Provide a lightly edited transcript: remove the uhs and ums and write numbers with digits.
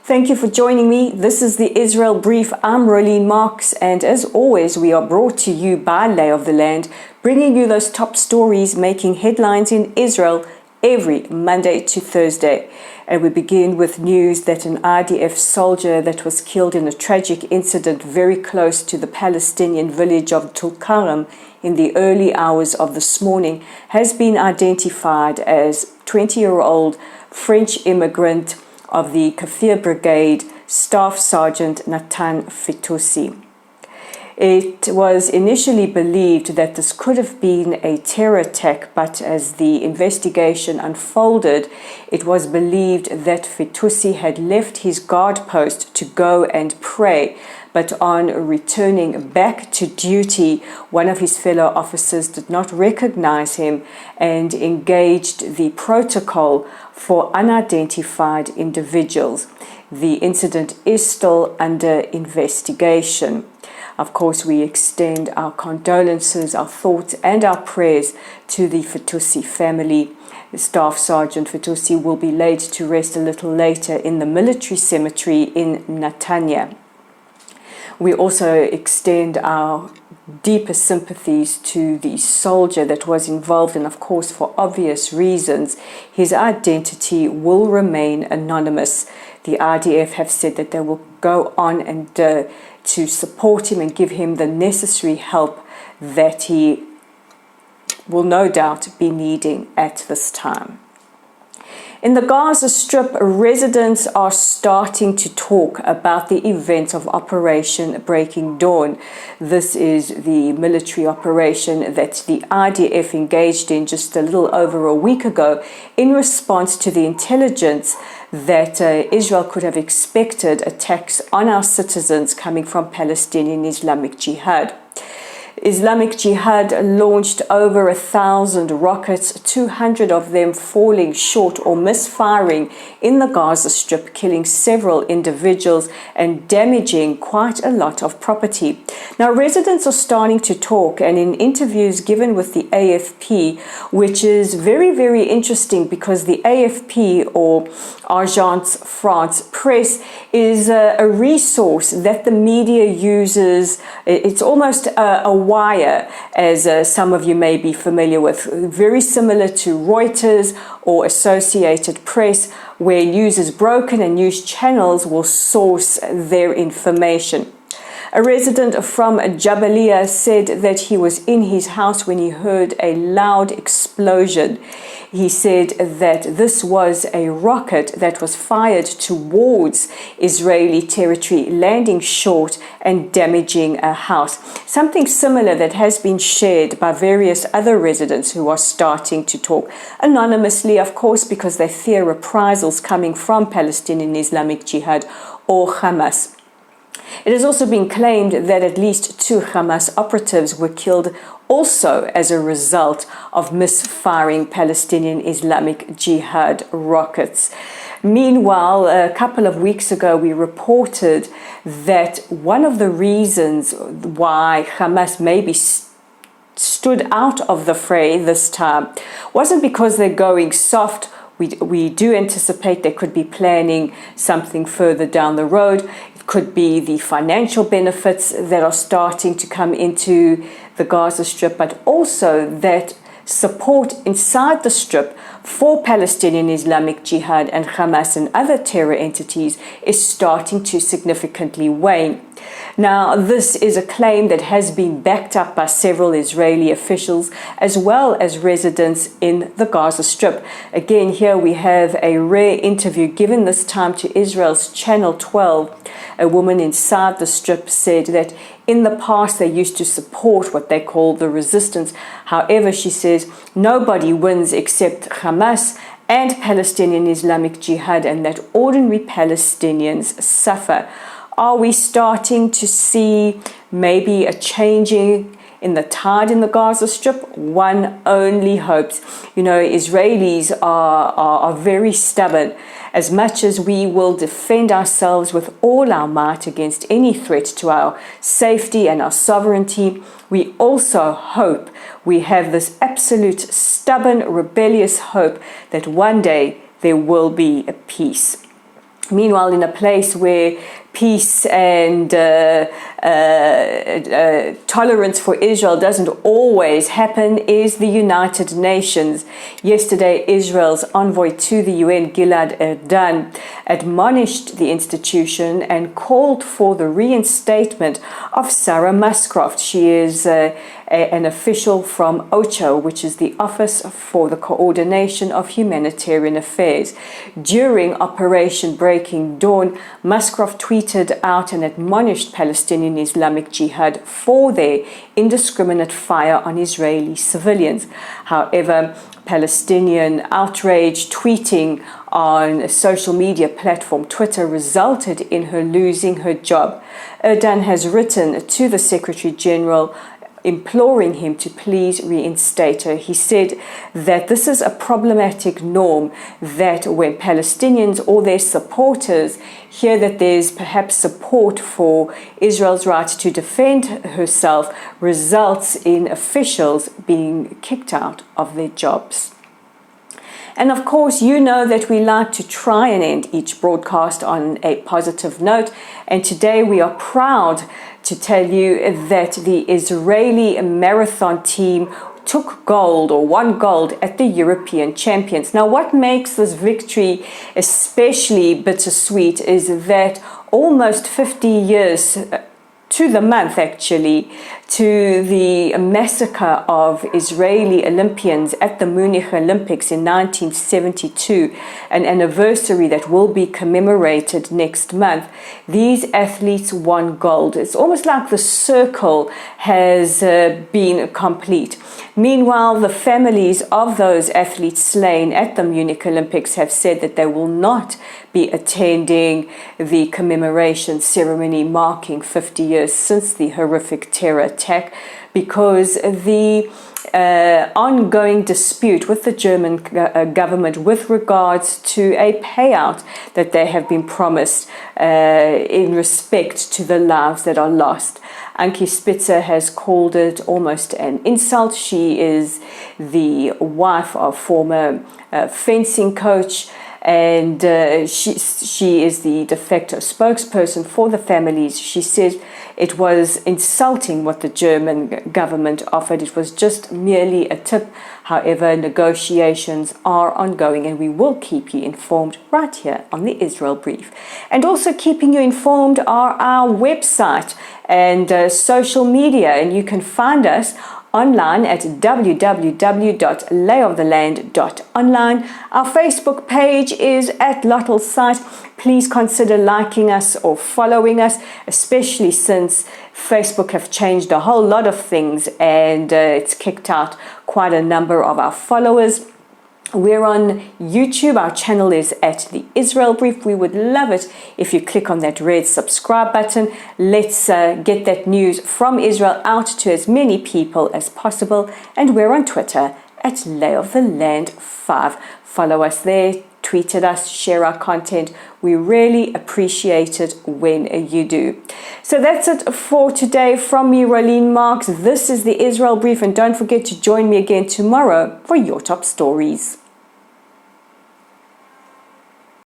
Thank you for joining me. This is the Israel Brief. I'm Rolene Marks, and as always, we are brought to you by Lay of the Land, bringing you those top stories making headlines in Israel every Monday to Thursday. And we begin with news that an IDF soldier that was killed in a tragic incident very close to the Palestinian village of Tulkarem in the early hours of this morning has been identified as 20-year-old French immigrant of the Kafir Brigade, Staff Sergeant Natan Fitoussi. It was initially believed that this could have been a terror attack, but as the investigation unfolded, it was believed that Fitoussi had left his guard post to go and pray, but on returning back to duty, one of his fellow officers did not recognize him and engaged the protocol for unidentified individuals. The incident is still under investigation. Of course, we extend our condolences, our thoughts, and our prayers to the Fitoussi family. Staff Sergeant Fitoussi will be laid to rest a little later in the military cemetery in Netanya. We also extend our deepest sympathies to the soldier that was involved, and of course, for obvious reasons, his identity will remain anonymous. The IDF have said that they will go on and to support him and give him the necessary help that he will no doubt be needing at this time. In the Gaza Strip, residents are starting to talk about the events of Operation Breaking Dawn. This is the military operation that the IDF engaged in just a little over a week ago in response to the intelligence that Israel could have expected attacks on our citizens coming from Palestinian Islamic Jihad. Islamic Jihad launched over 1,000 rockets, 200 of them falling short or misfiring in the Gaza Strip, killing several individuals and damaging quite a lot of property. Now, residents are starting to talk, and in interviews given with the AFP, which is very, very interesting because the AFP, or Agence France Presse, is a resource that the media uses. It's almost a wire, as some of you may be familiar with, very similar to Reuters or Associated Press, where news is broken and news channels will source their information. A resident from Jabalia said that he was in his house when he heard a loud explosion. He said that this was a rocket that was fired towards Israeli territory, landing short and damaging a house. Something similar that has been shared by various other residents who are starting to talk anonymously, of course, because they fear reprisals coming from Palestinian Islamic Jihad or Hamas. It has also been claimed that at least 2 Hamas operatives were killed also as a result of misfiring Palestinian Islamic Jihad rockets. Meanwhile, a couple of weeks ago, we reported that one of the reasons why Hamas maybe stood out of the fray this time wasn't because they're going soft. We do anticipate they could be planning something further down the road. Could be the financial benefits that are starting to come into the Gaza Strip, but also that support inside the Strip for Palestinian Islamic Jihad and Hamas and other terror entities is starting to significantly wane. Now, this is a claim that has been backed up by several Israeli officials as well as residents in the Gaza Strip. Again, here we have a rare interview given this time to Israel's Channel 12. A woman inside the Strip said that in the past they used to support what they call the resistance. However, she says nobody wins except Hamas and Palestinian Islamic Jihad, and that ordinary Palestinians suffer. Are we starting to see maybe a changing in the tide in the Gaza Strip? One only hopes. You know, Israelis are very stubborn. As much as we will defend ourselves with all our might against any threat to our safety and our sovereignty, we also hope, we have this absolute stubborn, rebellious hope that one day there will be a peace. Meanwhile, in a place where peace and tolerance for Israel doesn't always happen is the United Nations. Yesterday, Israel's envoy to the UN, Gilad Erdan, admonished the institution and called for the reinstatement of Sarah Muscroft. She is an official from OCHA, which is the Office for the Coordination of Humanitarian Affairs. During Operation Breaking Dawn, Muscroft tweeted out and admonished Palestinian Islamic Jihad for their indiscriminate fire on Israeli civilians. However, Palestinian outrage tweeting on a social media platform Twitter resulted in her losing her job. Erdan has written to the Secretary General imploring him to please reinstate her. He said that this is a problematic norm, that when Palestinians or their supporters hear that there's perhaps support for Israel's right to defend herself, results in officials being kicked out of their jobs. And of course, you know that we like to try and end each broadcast on a positive note. And today we are proud to tell you that the Israeli marathon team took gold or won gold at the European Champions. Now, what makes this victory especially bittersweet is that almost 50 years to the month, actually, to the massacre of Israeli Olympians at the Munich Olympics in 1972, an anniversary that will be commemorated next month. These athletes won gold. It's almost like the circle has been complete. Meanwhile, the families of those athletes slain at the Munich Olympics have said that they will not be attending the commemoration ceremony marking 50 years since the horrific terror attack, because the ongoing dispute with the German government with regards to a payout that they have been promised in respect to the lives that are lost. Ankie Spitzer has called it almost an insult. She is the wife of former fencing coach, and she is the de facto spokesperson for the families. She says it was insulting what the German government offered. It was just merely a tip. However, negotiations are ongoing, and we will keep you informed right here on the Israel Brief. And also keeping you informed are our website and social media, and you can find us online at www.layoftheland.online. Our Facebook page is at Lottle's site. Please consider liking us or following us, especially since Facebook have changed a whole lot of things and it's kicked out quite a number of our followers. We're on YouTube. Our channel is at the Israel Brief. We would love it if you click on that red subscribe button. Let's get that news from Israel out to as many people as possible. And we're on Twitter at Lay of the Land 5. Follow us there, tweet at us, share our content. We really appreciate it when you do. So that's it for today from me, Rolene Marks. This is the Israel Brief, and don't forget to join me again tomorrow for your top stories.